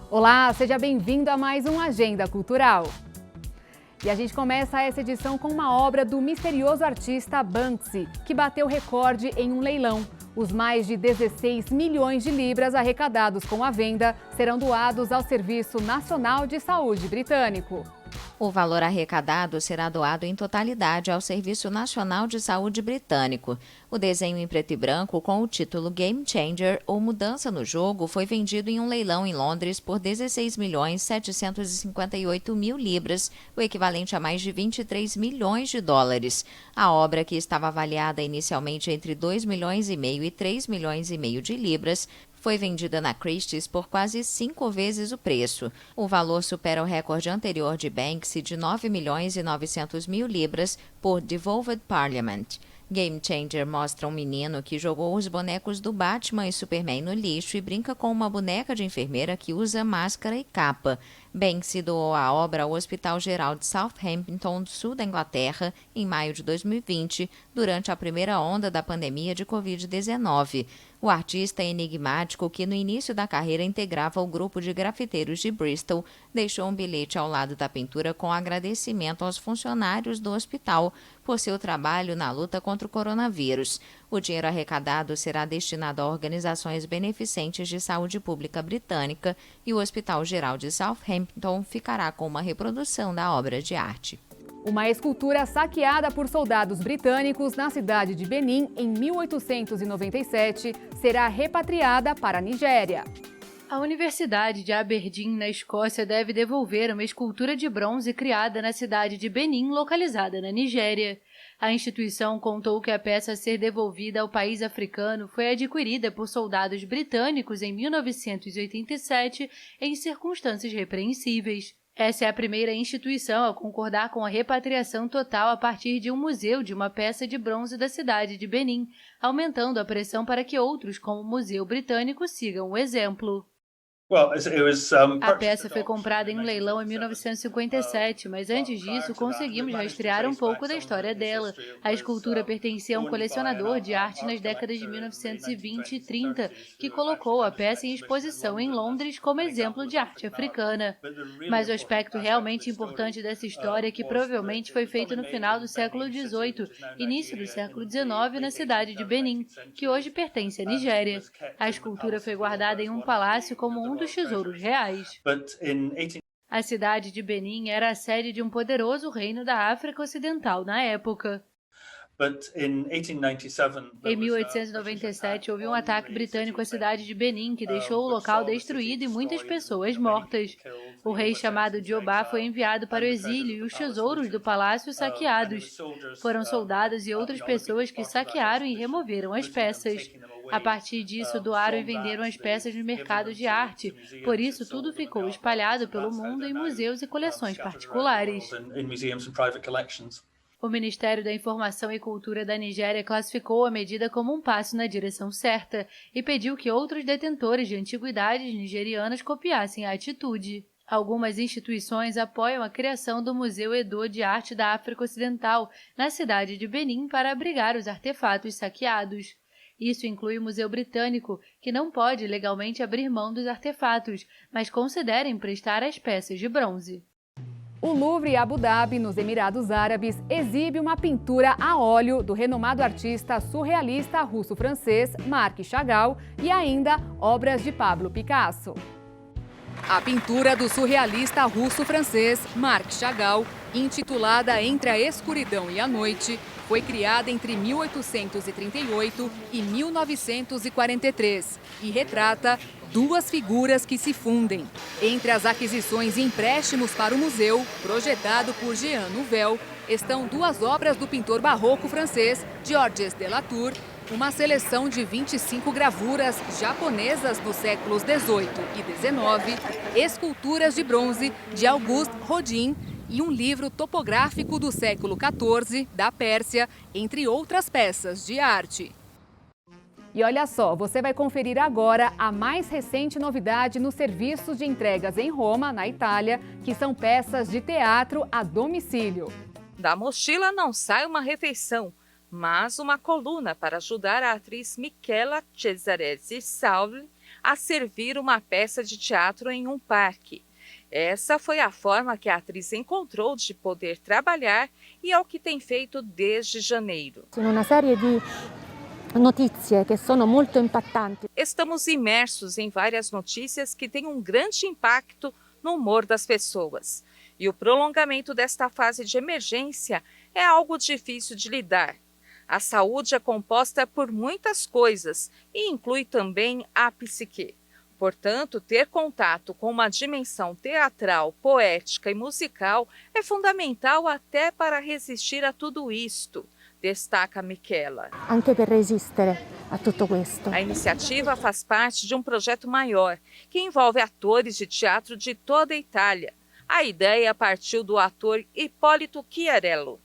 Olá, seja bem-vindo a mais um Agenda Cultural. E a gente começa essa edição com uma obra do misterioso artista Banksy, que bateu recorde em um leilão. Os mais de 16 milhões de libras arrecadados com a venda serão doados ao Serviço Nacional de Saúde britânico. O valor arrecadado será doado em totalidade ao Serviço Nacional de Saúde britânico. O desenho em preto e branco com o título Game Changer ou Mudança no Jogo foi vendido em um leilão em Londres por 16.758.000 libras, o equivalente a mais de 23 milhões de dólares. A obra, que estava avaliada inicialmente entre 2 milhões e meio e 3 milhões e meio de libras, foi vendida na Christie's por quase 5 vezes o preço. O valor supera o recorde anterior de Banksy de 9 milhões e 900 mil libras por Devolved Parliament. Game Changer mostra um menino que jogou os bonecos do Batman e Superman no lixo e brinca com uma boneca de enfermeira que usa máscara e capa. Banksy doou a obra ao Hospital Geral de Southampton, sul da Inglaterra, em maio de 2020, durante a primeira onda da pandemia de Covid-19. O artista enigmático, que no início da carreira integrava o grupo de grafiteiros de Bristol, deixou um bilhete ao lado da pintura com agradecimento aos funcionários do hospital por seu trabalho na luta contra o coronavírus. O dinheiro arrecadado será destinado a organizações beneficentes de saúde pública britânica e o Hospital Geral de Southampton ficará com uma reprodução da obra de arte. Uma escultura saqueada por soldados britânicos na cidade de Benin em 1897 será repatriada para a Nigéria. A Universidade de Aberdeen, na Escócia, deve devolver uma escultura de bronze criada na cidade de Benin, localizada na Nigéria. A instituição contou que a peça a ser devolvida ao país africano foi adquirida por soldados britânicos em 1987 em circunstâncias repreensíveis. Essa é a primeira instituição a concordar com a repatriação total a partir de um museu de uma peça de bronze da cidade de Benin, aumentando a pressão para que outros, como o Museu Britânico, sigam o exemplo. A peça foi comprada em um leilão em 1957, mas antes disso conseguimos rastrear um pouco da história dela. A escultura pertencia a um colecionador de arte nas décadas de 1920 e 30, que colocou a peça em exposição em Londres como exemplo de arte africana. Mas o aspecto realmente importante dessa história é que provavelmente foi feito no final do século XVIII, início do século XIX, na cidade de Benin, que hoje pertence à Nigéria. A escultura foi guardada em um palácio como um dos tesouros reais. A cidade de Benin era a sede de um poderoso reino da África Ocidental na época. Em 1897, houve um ataque britânico à cidade de Benin que deixou o local destruído e muitas pessoas mortas. O rei chamado Diobá foi enviado para o exílio e os tesouros do palácio saqueados. Foram soldados e outras pessoas que saquearam e removeram as peças. A partir disso, doaram e venderam as peças no mercado de arte. Por isso, tudo ficou espalhado pelo mundo em museus e coleções particulares. O Ministério da Informação e Cultura da Nigéria classificou a medida como um passo na direção certa e pediu que outros detentores de antiguidades nigerianas copiassem a atitude. Algumas instituições apoiam a criação do Museu Edo de Arte da África Ocidental, na cidade de Benin, para abrigar os artefatos saqueados. Isso inclui o Museu Britânico, que não pode legalmente abrir mão dos artefatos, mas considera emprestar as peças de bronze. O Louvre Abu Dhabi, nos Emirados Árabes, exibe uma pintura a óleo do renomado artista surrealista russo-francês Marc Chagall e ainda obras de Pablo Picasso. A pintura do surrealista russo-francês Marc Chagall, intitulada Entre a Escuridão e a Noite, foi criada entre 1838 e 1943 e retrata duas figuras que se fundem. Entre as aquisições e empréstimos para o museu, projetado por Jean Nouvel, estão duas obras do pintor barroco francês Georges de Latour, uma seleção de 25 gravuras japonesas dos séculos XVIII e XIX, esculturas de bronze de Auguste Rodin e um livro topográfico do século XIV, da Pérsia, entre outras peças de arte. E olha só, você vai conferir agora a mais recente novidade nos serviços de entregas em Roma, na Itália, que são peças de teatro a domicílio. Da mochila não sai uma refeição, mas uma coluna para ajudar a atriz Michela Cesaresi Sauli a servir uma peça de teatro em um parque. Essa foi a forma que a atriz encontrou de poder trabalhar e é o que tem feito desde janeiro. Uma série de notícias que são muito impactantes. Estamos imersos em várias notícias que têm um grande impacto no humor das pessoas. E o prolongamento desta fase de emergência é algo difícil de lidar. A saúde é composta por muitas coisas e inclui também a psique. Portanto, ter contato com uma dimensão teatral, poética e musical é fundamental até para resistir a tudo isto, destaca Michela. Anche per resistere a tutto questo. A iniciativa faz parte de um projeto maior, que envolve atores de teatro de toda a Itália. A ideia partiu do ator Ippolito Chiarello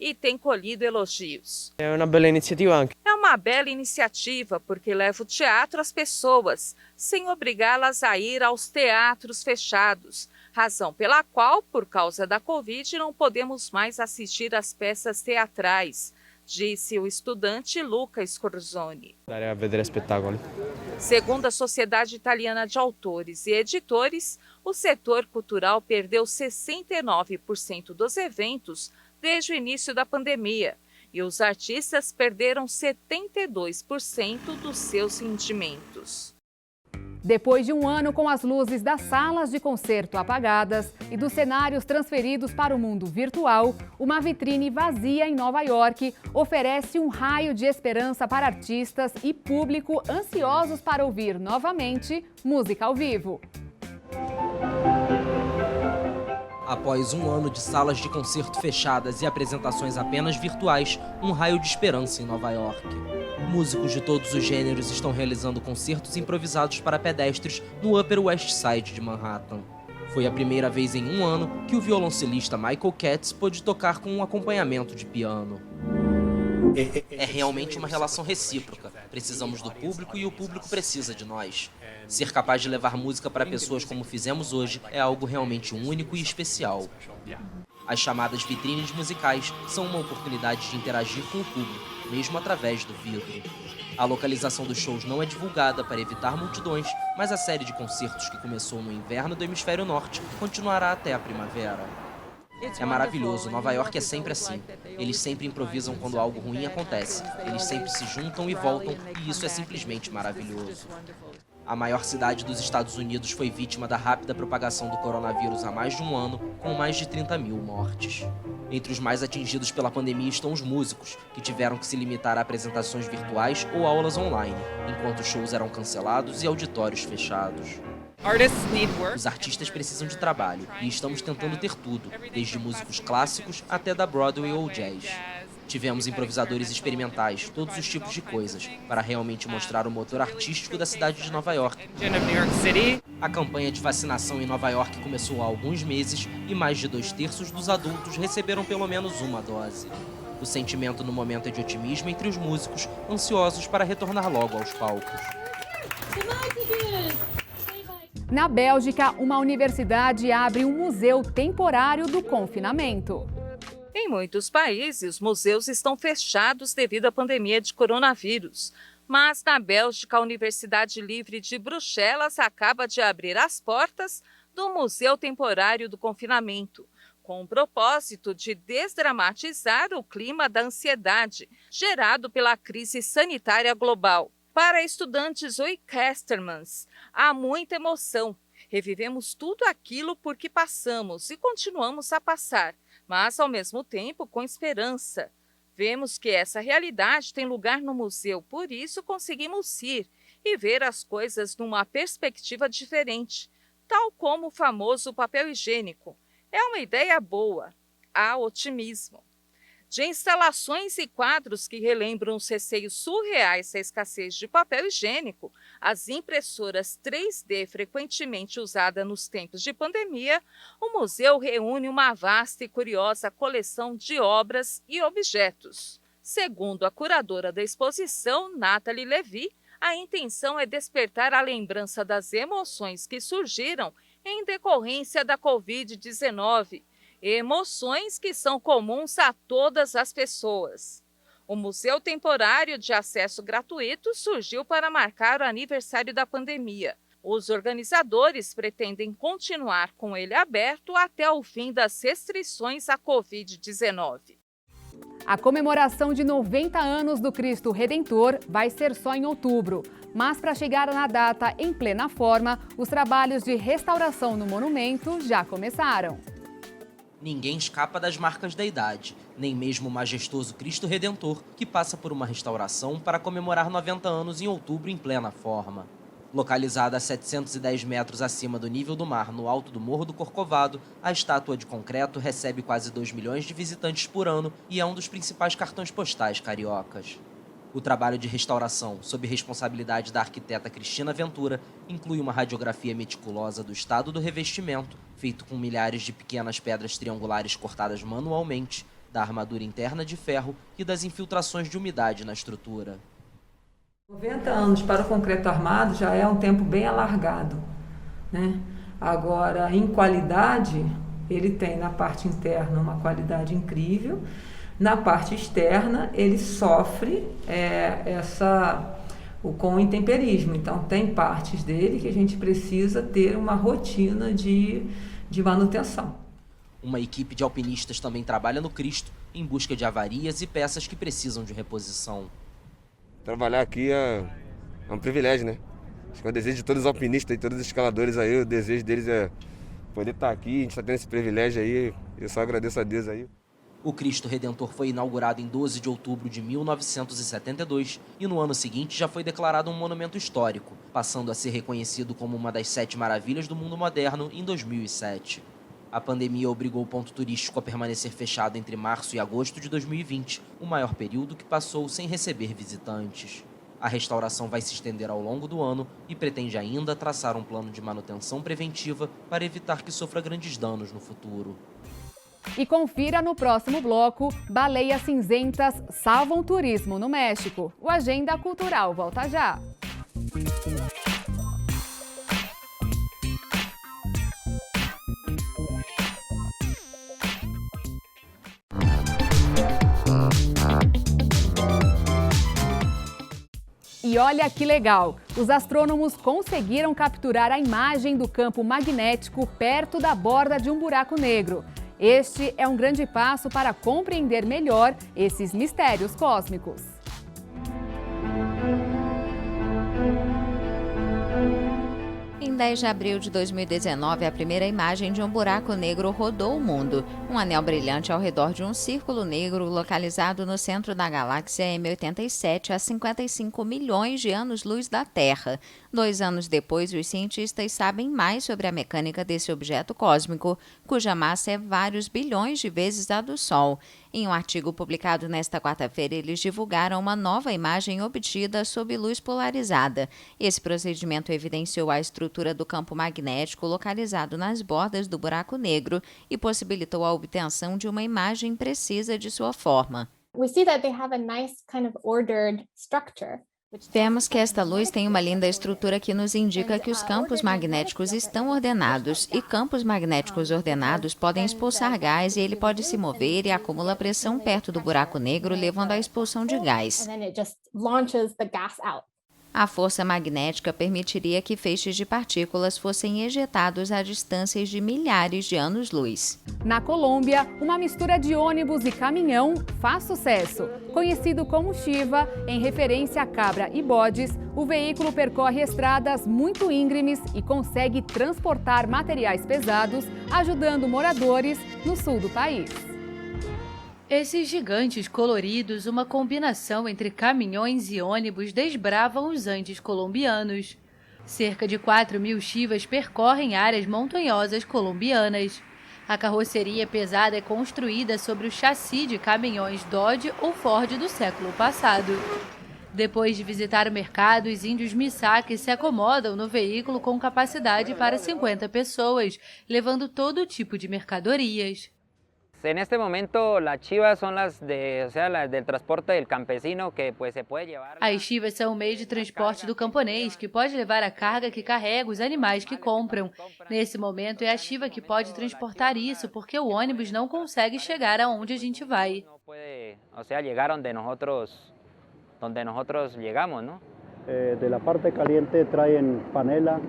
e tem colhido elogios. É uma bela iniciativa. É uma bela iniciativa porque leva o teatro às pessoas, sem obrigá-las a ir aos teatros fechados, razão pela qual, por causa da Covid, não podemos mais assistir às peças teatrais, disse o estudante Luca Scorzoni. Andare a vedere spettacoli. Segundo a Sociedade Italiana de Autores e Editores, o setor cultural perdeu 69% dos eventos desde o início da pandemia e os artistas perderam 72% dos seus rendimentos. Depois de um ano com as luzes das salas de concerto apagadas e dos cenários transferidos para o mundo virtual, uma vitrine vazia em Nova York oferece um raio de esperança para artistas e público ansiosos para ouvir novamente música ao vivo. Após um ano de salas de concerto fechadas e apresentações apenas virtuais, um raio de esperança em Nova York. Músicos de todos os gêneros estão realizando concertos improvisados para pedestres no Upper West Side de Manhattan. Foi a primeira vez em um ano que o violoncelista Michael Katz pôde tocar com um acompanhamento de piano. É realmente uma relação recíproca. Precisamos do público e o público precisa de nós. Ser capaz de levar música para pessoas como fizemos hoje é algo realmente único e especial. As chamadas vitrines musicais são uma oportunidade de interagir com o público, mesmo através do vidro. A localização dos shows não é divulgada para evitar multidões, mas a série de concertos que começou no inverno do Hemisfério Norte continuará até a primavera. É maravilhoso, Nova York é sempre assim. Eles sempre improvisam quando algo ruim acontece. Eles sempre se juntam e voltam, e isso é simplesmente maravilhoso. A maior cidade dos Estados Unidos foi vítima da rápida propagação do coronavírus há mais de um ano, com mais de 30 mil mortes. Entre os mais atingidos pela pandemia estão os músicos, que tiveram que se limitar a apresentações virtuais ou aulas online, enquanto shows eram cancelados e auditórios fechados. Os artistas precisam de trabalho, e estamos tentando ter tudo, desde músicos clássicos até da Broadway ou jazz. Tivemos improvisadores experimentais, todos os tipos de coisas, para realmente mostrar o motor artístico da cidade de Nova York. A campanha de vacinação em Nova York começou há alguns meses e mais de 2/3 dos adultos receberam pelo menos uma dose. O sentimento no momento é de otimismo entre os músicos, ansiosos para retornar logo aos palcos. Na Bélgica, uma universidade abre um museu temporário do confinamento. Em muitos países, museus estão fechados devido à pandemia de coronavírus. Mas na Bélgica, a Universidade Livre de Bruxelas acaba de abrir as portas do Museu Temporário do Confinamento, com o propósito de desdramatizar o clima da ansiedade gerado pela crise sanitária global. Para estudantes Oikestermans, há muita emoção. Revivemos tudo aquilo por que passamos e continuamos a passar, mas ao mesmo tempo com esperança. Vemos que essa realidade tem lugar no museu, por isso conseguimos ir e ver as coisas numa perspectiva diferente, tal como o famoso papel higiênico. É uma ideia boa, há otimismo. De instalações e quadros que relembram os receios surreais da escassez de papel higiênico, as impressoras 3D frequentemente usadas nos tempos de pandemia, o museu reúne uma vasta e curiosa coleção de obras e objetos. Segundo a curadora da exposição, Nathalie Levy, a intenção é despertar a lembrança das emoções que surgiram em decorrência da Covid-19, emoções que são comuns a todas as pessoas. O Museu Temporário de Acesso Gratuito surgiu para marcar o aniversário da pandemia. Os organizadores pretendem continuar com ele aberto até o fim das restrições à Covid-19. A comemoração de 90 anos do Cristo Redentor vai ser só em outubro. Mas para chegar na data em plena forma, os trabalhos de restauração no monumento já começaram. Ninguém escapa das marcas da idade, nem mesmo o majestoso Cristo Redentor, que passa por uma restauração para comemorar 90 anos em outubro em plena forma. Localizada a 710 metros acima do nível do mar, no alto do Morro do Corcovado, a estátua de concreto recebe quase 2 milhões de visitantes por ano e é um dos principais cartões postais cariocas. O trabalho de restauração, sob responsabilidade da arquiteta Cristina Ventura, inclui uma radiografia meticulosa do estado do revestimento, feito com milhares de pequenas pedras triangulares cortadas manualmente, da armadura interna de ferro e das infiltrações de umidade na estrutura. 90 anos para o concreto armado já é um tempo bem alargado, né? Agora, em qualidade, ele tem na parte interna uma qualidade incrível, na parte externa ele sofre com o intemperismo, então tem partes dele que a gente precisa ter uma rotina de manutenção. Uma equipe de alpinistas também trabalha no Cristo em busca de avarias e peças que precisam de reposição. Trabalhar aqui é um privilégio, né? Acho que é o desejo de todos os alpinistas e todos os escaladores aí, o desejo deles é poder estar aqui, a gente está tendo esse privilégio aí, eu só agradeço a Deus aí. O Cristo Redentor foi inaugurado em 12 de outubro de 1972 e no ano seguinte já foi declarado um monumento histórico, passando a ser reconhecido como uma das 7 maravilhas do mundo moderno em 2007. A pandemia obrigou o ponto turístico a permanecer fechado entre março e agosto de 2020, o maior período que passou sem receber visitantes. A restauração vai se estender ao longo do ano e pretende ainda traçar um plano de manutenção preventiva para evitar que sofra grandes danos no futuro. E confira no próximo bloco: baleias cinzentas salvam turismo no México. O Agenda Cultural volta já. E olha que legal! Os astrônomos conseguiram capturar a imagem do campo magnético perto da borda de um buraco negro. Este é um grande passo para compreender melhor esses mistérios cósmicos. Em 10 de abril de 2019, a primeira imagem de um buraco negro rodou o mundo. Um anel brilhante ao redor de um círculo negro localizado no centro da galáxia M87, a 55 milhões de anos-luz da Terra. 2 anos depois, os cientistas sabem mais sobre a mecânica desse objeto cósmico, cuja massa é vários bilhões de vezes a do Sol. Em um artigo publicado nesta quarta-feira, eles divulgaram uma nova imagem obtida sob luz polarizada. Esse procedimento evidenciou a estrutura do campo magnético localizado nas bordas do buraco negro e possibilitou a obtenção de uma imagem precisa de sua forma. We see that they have a nice kind of ordered structure. Vemos que esta luz tem uma linda estrutura que nos indica que os campos magnéticos estão ordenados, e campos magnéticos ordenados podem expulsar gás e ele pode se mover e acumula pressão perto do buraco negro, levando à expulsão de gás. A força magnética permitiria que feixes de partículas fossem ejetados a distâncias de milhares de anos-luz. Na Colômbia, uma mistura de ônibus e caminhão faz sucesso. Conhecido como Shiva, em referência a cabra e bodes, o veículo percorre estradas muito íngremes e consegue transportar materiais pesados, ajudando moradores no sul do país. Esses gigantes coloridos, uma combinação entre caminhões e ônibus, desbravam os Andes colombianos. Cerca de 4.000 Shivas percorrem áreas montanhosas colombianas. A carroceria pesada é construída sobre o chassi de caminhões Dodge ou Ford do século passado. Depois de visitar o mercado, os índios Misaki se acomodam no veículo com capacidade para 50 pessoas, levando todo tipo de mercadorias. Neste momento, as chivas são as del transporte del campesino que pues se pode levar. As chivas são o meio de transporte do camponês, que pode levar a carga que carrega os animais que compram. Nesse momento é a chiva que pode transportar isso, porque o ônibus não consegue chegar aonde a gente vai. Não pode, chegar onde nós chegamos, não? De la parte caliente traem panela,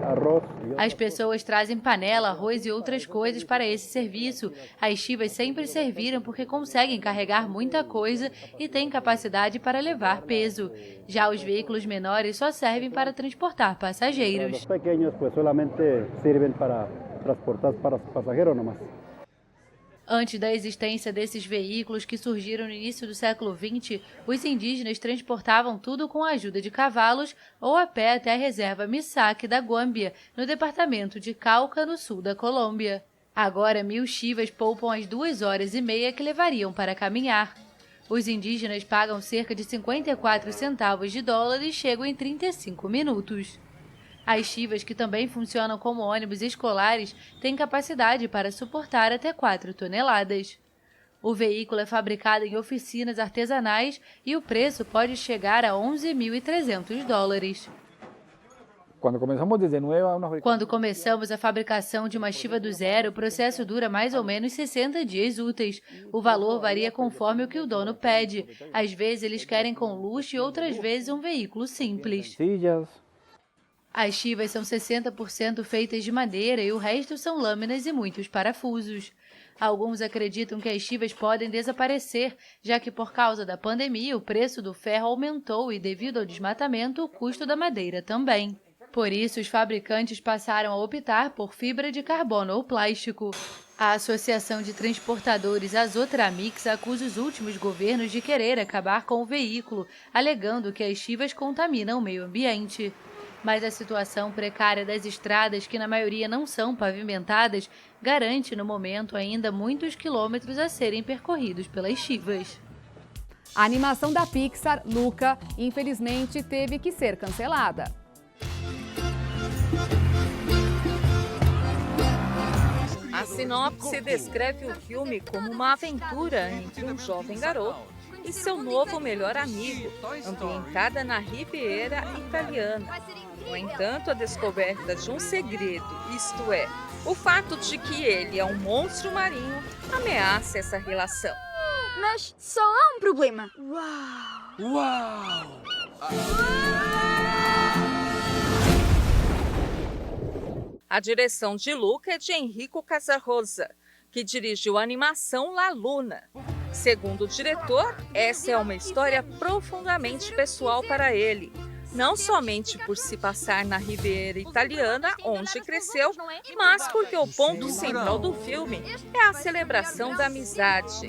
arroz. As pessoas trazem panela, arroz e outras coisas para esse serviço. As chivas sempre serviram porque conseguem carregar muita coisa e têm capacidade para levar peso. Já os veículos menores só servem para transportar passageiros. Os pequenos pues solamente servem para transportar passageiros nomás. Antes da existência desses veículos que surgiram no início do século XX, os indígenas transportavam tudo com a ajuda de cavalos ou a pé até a reserva Misak da Guambia, no departamento de Cauca, no sul da Colômbia. Agora, 1000 chivas poupam as 2 horas e meia que levariam para caminhar. Os indígenas pagam cerca de 54 centavos de dólar e chegam em 35 minutos. As chivas, que também funcionam como ônibus escolares, têm capacidade para suportar até 4 toneladas. O veículo é fabricado em oficinas artesanais e o preço pode chegar a 11.300 dólares. Quando começamos a fabricação de uma chiva do zero, o processo dura mais ou menos 60 dias úteis. O valor varia conforme o que o dono pede. Às vezes eles querem com luxo e outras vezes um veículo simples. As chivas são 60% feitas de madeira e o resto são lâminas e muitos parafusos. Alguns acreditam que as chivas podem desaparecer, já que por causa da pandemia o preço do ferro aumentou e, devido ao desmatamento, o custo da madeira também. Por isso, os fabricantes passaram a optar por fibra de carbono ou plástico. A Associação de Transportadores Azotramix acusa os últimos governos de querer acabar com o veículo, alegando que as chivas contaminam o meio ambiente. Mas a situação precária das estradas, que na maioria não são pavimentadas, garante no momento ainda muitos quilômetros a serem percorridos pelas chivas. A animação da Pixar, Luca, infelizmente teve que ser cancelada. A sinopse descreve o filme como uma aventura entre um jovem garoto e seu novo melhor amigo, ambientada na Riviera italiana. No entanto, a descoberta de um segredo, isto é, o fato de que ele é um monstro marinho, ameaça essa relação. Mas só há um problema. Uau! A direção de Luca é de Enrico Casarosa, que dirigiu a animação La Luna. Segundo o diretor, essa é uma história profundamente pessoal para ele. Não somente por se passar na Riviera italiana, onde cresceu, mas porque o ponto central do filme é a celebração da amizade.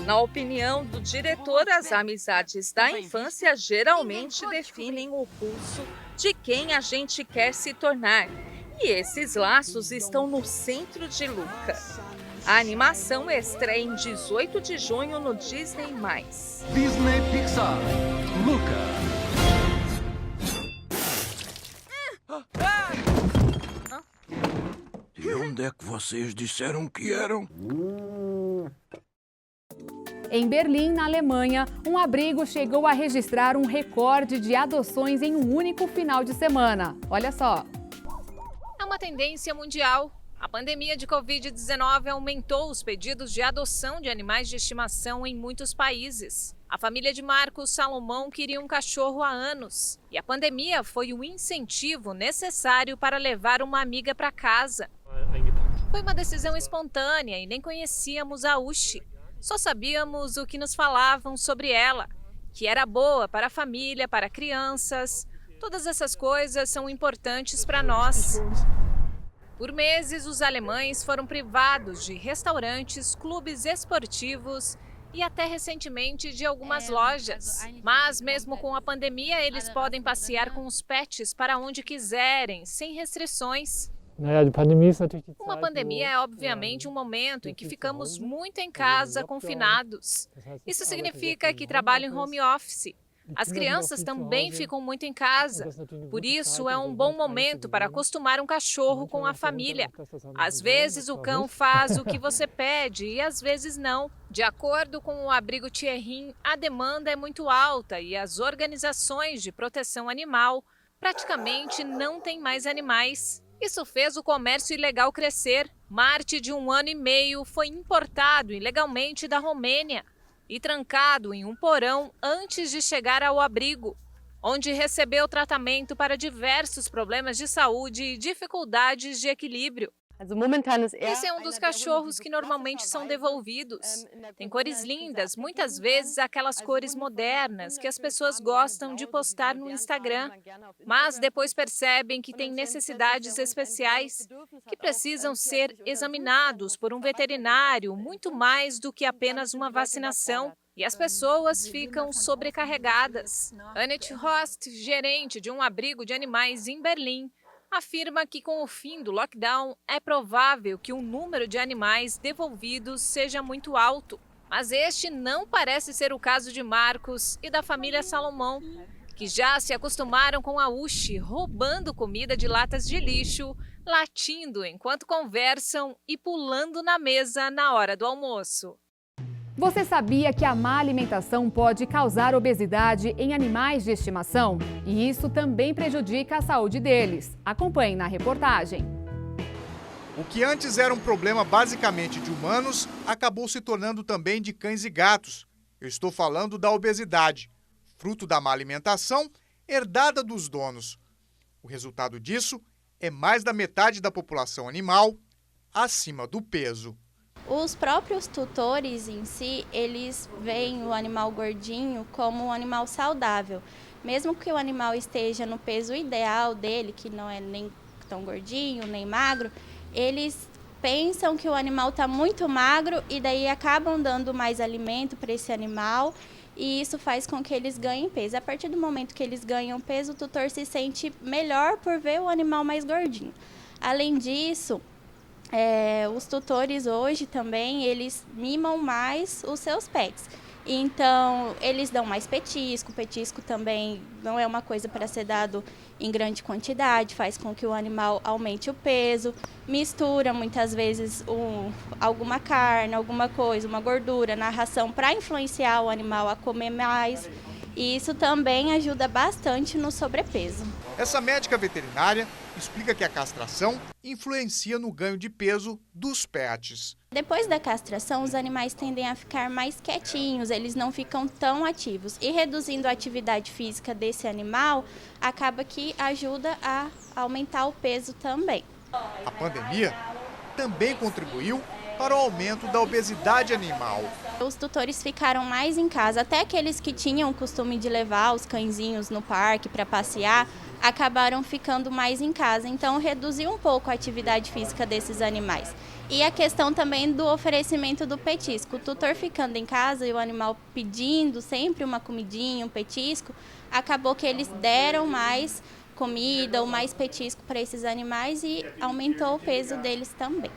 Na opinião do diretor, as amizades da infância geralmente definem o pulso de quem a gente quer se tornar. E esses laços estão no centro de Luca. A animação estreia em 18 de junho no Disney+. Disney Pixar, Luca. De onde é que vocês disseram que eram? Em Berlim, na Alemanha, um abrigo chegou a registrar um recorde de adoções em um único final de semana. Olha só. É uma tendência mundial. A pandemia de Covid-19 aumentou os pedidos de adoção de animais de estimação em muitos países. A família de Marcos Salomão queria um cachorro há anos. E a pandemia foi o incentivo necessário para levar uma amiga para casa. Foi uma decisão espontânea e nem conhecíamos a Ushi. Só sabíamos o que nos falavam sobre ela, que era boa para a família, para crianças. Todas essas coisas são importantes para nós. Por meses, os alemães foram privados de restaurantes, clubes esportivos e até recentemente de algumas lojas. Mas mesmo com a pandemia, eles podem passear com os pets para onde quiserem, sem restrições. Uma pandemia é obviamente um momento em que ficamos muito em casa, confinados. Isso significa que trabalho em home office. As crianças também ficam muito em casa. Por isso, é um bom momento para acostumar um cachorro com a família. Às vezes, o cão faz o que você pede e às vezes não. De acordo com o abrigo Thierry, a demanda é muito alta e as organizações de proteção animal praticamente não têm mais animais. Isso fez o comércio ilegal crescer. Marte, de 1 ano e meio, foi importado ilegalmente da Romênia e trancado em um porão antes de chegar ao abrigo, onde recebeu tratamento para diversos problemas de saúde e dificuldades de equilíbrio. Esse é um dos cachorros que normalmente são devolvidos. Tem cores lindas, muitas vezes aquelas cores modernas que as pessoas gostam de postar no Instagram, mas depois percebem que têm necessidades especiais, que precisam ser examinados por um veterinário muito mais do que apenas uma vacinação. E as pessoas ficam sobrecarregadas. Annette Rost, gerente de um abrigo de animais em Berlim, afirma que com o fim do lockdown é provável que o número de animais devolvidos seja muito alto. Mas este não parece ser o caso de Marcos e da família Salomão, que já se acostumaram com a Uchi roubando comida de latas de lixo, latindo enquanto conversam e pulando na mesa na hora do almoço. Você sabia que a má alimentação pode causar obesidade em animais de estimação? E isso também prejudica a saúde deles. Acompanhe na reportagem. O que antes era um problema basicamente de humanos, acabou se tornando também de cães e gatos. Eu estou falando da obesidade, fruto da má alimentação herdada dos donos. O resultado disso é mais da metade da população animal acima do peso. Os próprios tutores em si, eles veem o animal gordinho como um animal saudável. Mesmo que o animal esteja no peso ideal dele, que não é nem tão gordinho, nem magro, eles pensam que o animal está muito magro e daí acabam dando mais alimento para esse animal e isso faz com que eles ganhem peso. A partir do momento que eles ganham peso, o tutor se sente melhor por ver o animal mais gordinho. Além disso, os tutores hoje também, eles mimam mais os seus pets. Então, eles dão mais petisco. Petisco também não é uma coisa para ser dado em grande quantidade, faz com que o animal aumente o peso. Mistura, muitas vezes, alguma carne, alguma coisa, uma gordura na ração para influenciar o animal a comer mais. E isso também ajuda bastante no sobrepeso. Essa médica veterinária explica que a castração influencia no ganho de peso dos pets. Depois da castração, os animais tendem a ficar mais quietinhos, eles não ficam tão ativos. E reduzindo a atividade física desse animal, acaba que ajuda a aumentar o peso também. A pandemia também contribuiu para o aumento da obesidade animal. Os tutores ficaram mais em casa, até aqueles que tinham o costume de levar os cãezinhos no parque para passear, acabaram ficando mais em casa, então reduziu um pouco a atividade física desses animais. E a questão também do oferecimento do petisco. O tutor ficando em casa e o animal pedindo sempre uma comidinha, um petisco, acabou que eles deram mais comida ou mais petisco para esses animais e aumentou o peso deles também.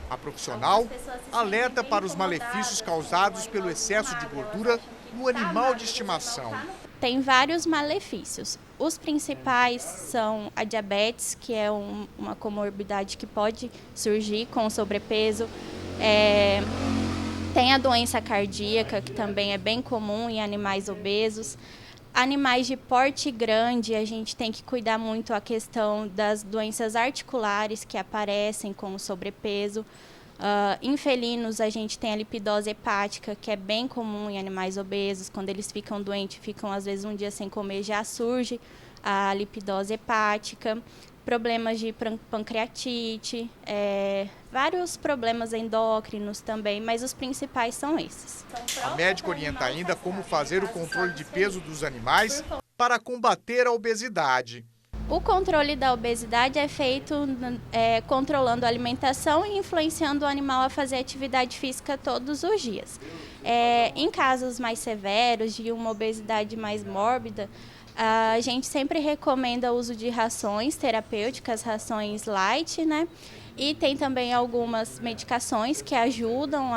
A profissional alerta para os malefícios causados pelo excesso de gordura no animal de estimação. Tem vários malefícios. Os principais são a diabetes, que é uma comorbidade que pode surgir com o sobrepeso. Tem a doença cardíaca, que também é bem comum em animais obesos. Animais de porte grande, a gente tem que cuidar muito a questão das doenças articulares que aparecem com o sobrepeso. Em felinos, a gente tem a lipidose hepática, que é bem comum em animais obesos. Quando eles ficam doentes, ficam às vezes um dia sem comer, já surge a lipidose hepática. Problemas de pancreatite, vários problemas endócrinos também, mas os principais são esses. A médica orienta ainda como fazer o controle de peso dos animais para combater a obesidade. O controle da obesidade é feito controlando a alimentação e influenciando o animal a fazer atividade física todos os dias. Em casos mais severos, de uma obesidade mais mórbida, A gente sempre recomenda o uso de rações terapêuticas, rações light, né? E tem também algumas medicações que ajudam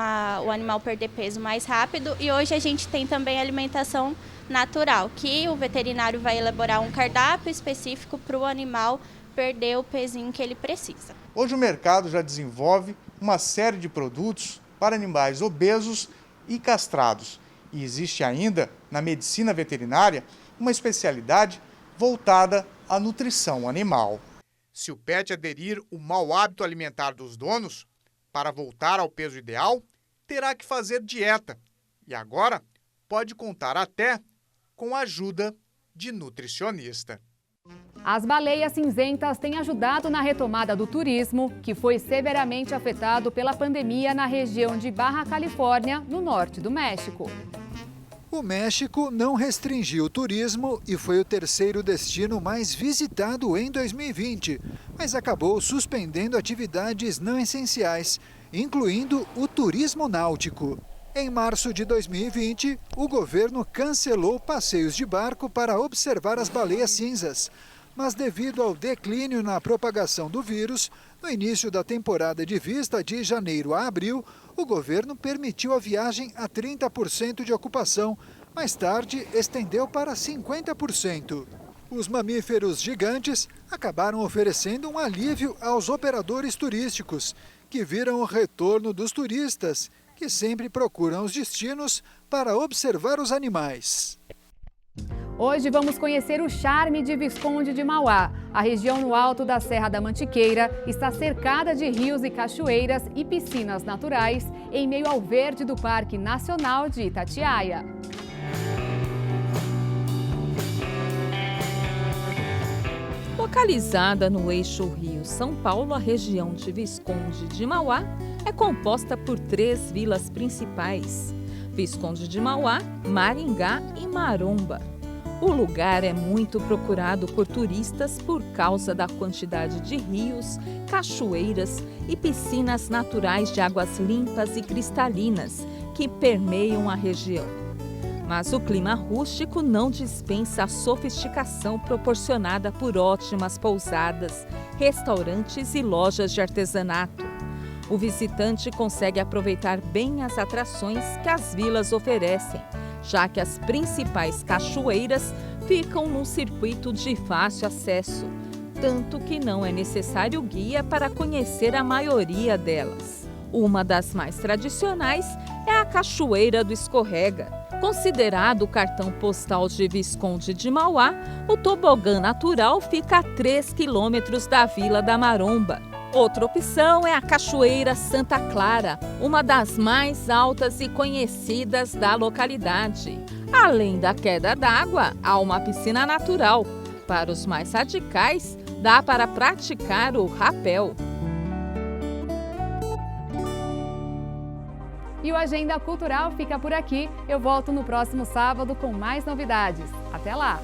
o animal a perder peso mais rápido. E hoje a gente tem também alimentação natural, que o veterinário vai elaborar um cardápio específico para o animal perder o pezinho que ele precisa. Hoje o mercado já desenvolve uma série de produtos para animais obesos e castrados. E existe ainda, na medicina veterinária, uma especialidade voltada à nutrição animal. Se o pet aderir o mau hábito alimentar dos donos, para voltar ao peso ideal, terá que fazer dieta. E agora pode contar até com a ajuda de nutricionista. As baleias cinzentas têm ajudado na retomada do turismo, que foi severamente afetado pela pandemia na região de Baja Califórnia, no norte do México. O México não restringiu o turismo e foi o terceiro destino mais visitado em 2020, mas acabou suspendendo atividades não essenciais, incluindo o turismo náutico. Em março de 2020, o governo cancelou passeios de barco para observar as baleias cinzas. Mas devido ao declínio na propagação do vírus, no início da temporada de vista de janeiro a abril, o governo permitiu a viagem a 30% de ocupação. Mais tarde, estendeu para 50%. Os mamíferos gigantes acabaram oferecendo um alívio aos operadores turísticos, que viram o retorno dos turistas, que sempre procuram os destinos para observar os animais. Hoje vamos conhecer o charme de Visconde de Mauá. A região no alto da Serra da Mantiqueira está cercada de rios e cachoeiras e piscinas naturais em meio ao verde do Parque Nacional de Itatiaia. Localizada no eixo Rio-São Paulo, a região de Visconde de Mauá é composta por 3 vilas principais: Visconde de Mauá, Maringá e Maromba. O lugar é muito procurado por turistas por causa da quantidade de rios, cachoeiras e piscinas naturais de águas limpas e cristalinas que permeiam a região. Mas o clima rústico não dispensa a sofisticação proporcionada por ótimas pousadas, restaurantes e lojas de artesanato. O visitante consegue aproveitar bem as atrações que as vilas oferecem, já que as principais cachoeiras ficam num circuito de fácil acesso, tanto que não é necessário guia para conhecer a maioria delas. Uma das mais tradicionais é a Cachoeira do Escorrega. Considerado o cartão postal de Visconde de Mauá, o tobogã natural fica a 3 quilômetros da Vila da Maromba. Outra opção é a Cachoeira Santa Clara, uma das mais altas e conhecidas da localidade. Além da queda d'água, há uma piscina natural. Para os mais radicais, dá para praticar o rapel. E o Agenda Cultural fica por aqui. Eu volto no próximo sábado com mais novidades. Até lá!